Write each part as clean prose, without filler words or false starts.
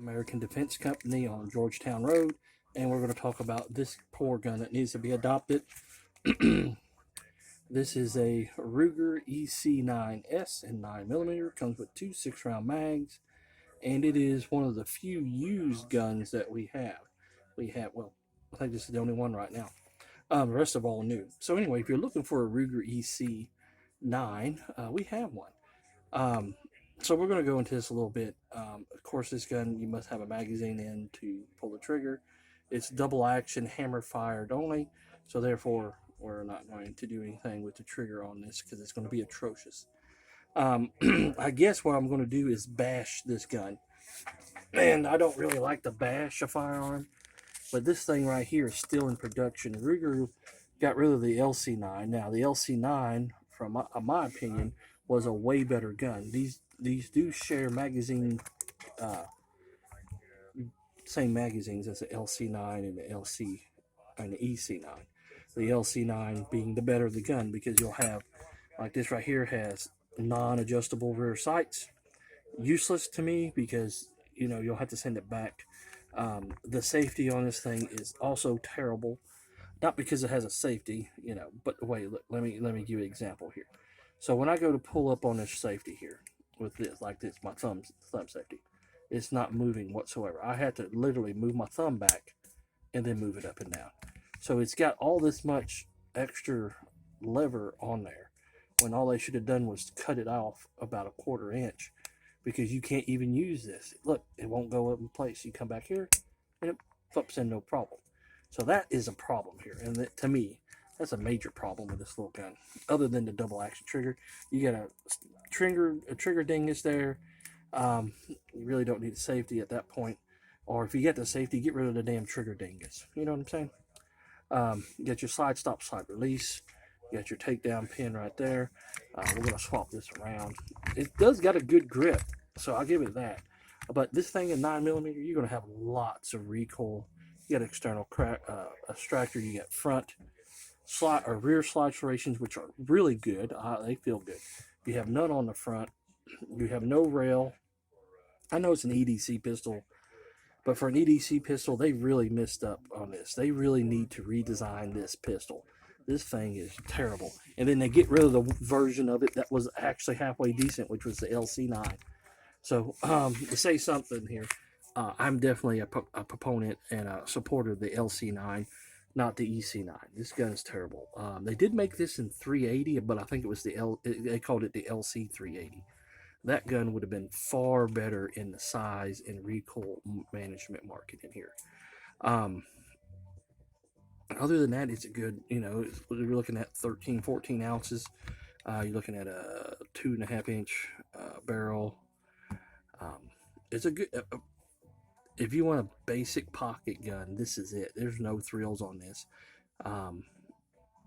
American Defense Company on Georgetown Road, and we're going to talk about this poor gun that needs to be adopted. This is a Ruger EC9S in 9mm. Comes with two 6-round mags, and it is one of the few used guns that we have. Well, I think this is the only one right now. The rest of all new. So anyway, if you're looking for a Ruger EC9, we have one. Um, so we're going to go into this a little bit. Of course, this gun, you must have a magazine in to pull the trigger. It's double action, hammer fired only. So therefore, we're not going to do anything with the trigger on this because it's going to be atrocious. I guess what I'm going to do is bash this gun. And I don't really like to bash a firearm, but this thing right here is still in production. Ruger got rid of the LC9. Now, the LC9, from my opinion, was a way better gun. These do share magazine, uh, same magazines as the LC9 and the LC and the EC9. The LC9 being the better of the gun because you'll have, like this right here has non-adjustable rear sights. Useless to me because you'll have to send it back. The safety on this thing is also terrible. Not because it has a safety, but wait, let me give you an example here. So when I go to pull up on this safety here with this, like this, my thumb safety, it's not moving whatsoever. I had to literally move my thumb back and then move it up and down. So it's got all this much extra lever on there when all they should have done was cut it off about a 1/4 inch because you can't even use this. Look, it won't go up in place. You come back here and it flips in no problem. So that is a problem here. And to me, that's a major problem with this little gun. Other than the double action trigger, you got a trigger dingus there. You really don't need safety at that point. Or if you get the safety, get rid of the damn trigger dingus. You know what I'm saying? You got your slide stop, slide release. You got your takedown pin right there. We're going to swap this around. It does got a good grip, so I'll give it that. But this thing in 9mm, you're going to have lots of recoil. You got external extractor. You got front slide or rear slide serrations, which are really good. They feel good. You have none on the front. You have no rail. I know it's an EDC pistol, but for an EDC pistol, they really messed up on this. They really need to redesign this pistol. This thing is terrible. And then they get rid of the version of it that was actually halfway decent, which was the LC9. So to say something here, I'm definitely a proponent and a supporter of the LC9, not the EC9. This gun is terrible. They did make this in 380, but I think it was they called it the LC 380. That gun would have been far better in the size and recoil management market in here. Other than that, it's a good, you're looking at 13, 14 ounces. You're looking at a 2.5 inch barrel. It's a good, if you want a basic pocket gun, this is it. There's no thrills on this.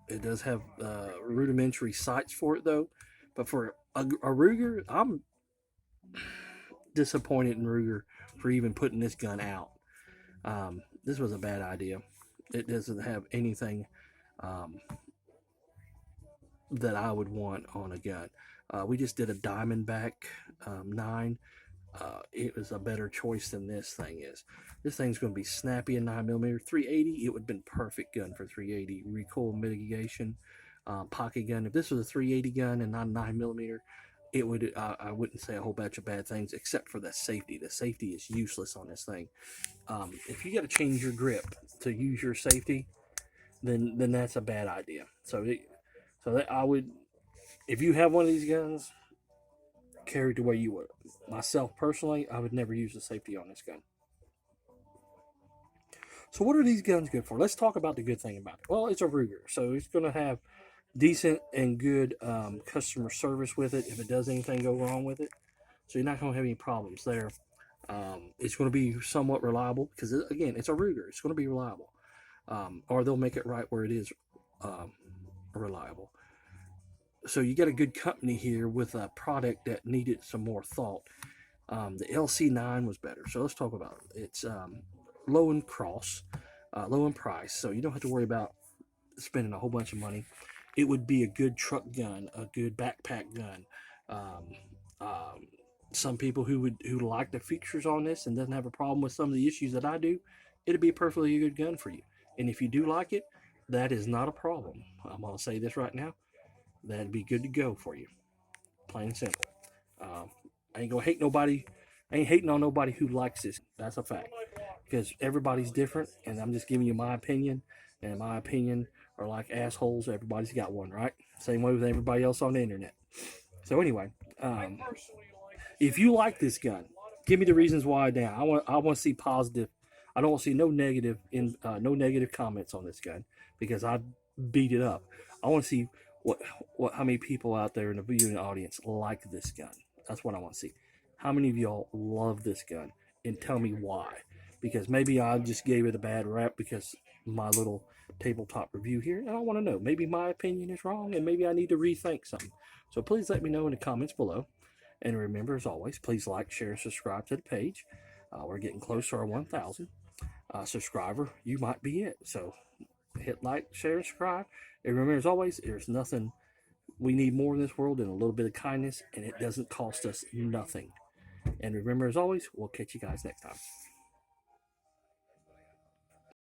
It does have rudimentary sights for it though. But for a Ruger, I'm disappointed in Ruger for even putting this gun out. This was a bad idea. It doesn't have anything that I would want on a gun. We just did a Diamondback 9. It was a better choice than this thing is. This thing's going to be snappy in 9mm. 380, it would have been perfect gun for 380. Recoil mitigation, pocket gun. If this was a 380 gun and not a 9mm, it would. I wouldn't say a whole bunch of bad things except for the safety. The safety is useless on this thing. If you got to change your grip to use your safety, then that's a bad idea. I would, if you have one of these guns, carry it the way you would. Myself personally, I would never use the safety on this gun. So what are these guns good for? Let's talk about the good thing about it. Well, it's a Ruger, so it's going to have decent and good customer service with it if it does anything go wrong with it. So you're not going to have any problems there. It's going to be somewhat reliable because, again, it's a Ruger. It's going to be reliable. Or they'll make it right where it is reliable. So you got a good company here with a product that needed some more thought. The LC9 was better. So let's talk about it. It's low in low in price. So you don't have to worry about spending a whole bunch of money. It would be a good truck gun, a good backpack gun. some people who like the features on this and doesn't have a problem with some of the issues that I do, it'll be a perfectly good gun for you. And if you do like it, that is not a problem. I'm gonna say this right now, that'd be good to go for you, plain and simple. Um, I ain't gonna hate nobody. I ain't hating on nobody who likes this. That's a fact, because everybody's different, and I'm just giving you my opinion. And my opinion are like assholes. Everybody's got one, right? Same way with everybody else on the internet. So anyway, um, if you like this gun, give me the reasons why now. I want to see positive. I don't want to see no negative comments on this gun because I beat it up. I want to see how many people out there in the viewing audience like this gun. That's what I want to see. How many of y'all love this gun and tell me why? Because maybe I just gave it a bad rap because my little tabletop review here, and I want to know. Maybe my opinion is wrong, and maybe I need to rethink something. So please let me know in the comments below. And remember, as always, please like, share, and subscribe to the page. We're getting close to our 1,000 subscriber. You might be it. So hit like, share, and subscribe. And remember, as always, there's nothing we need more in this world than a little bit of kindness, and it doesn't cost us nothing. And remember, as always, we'll catch you guys next time.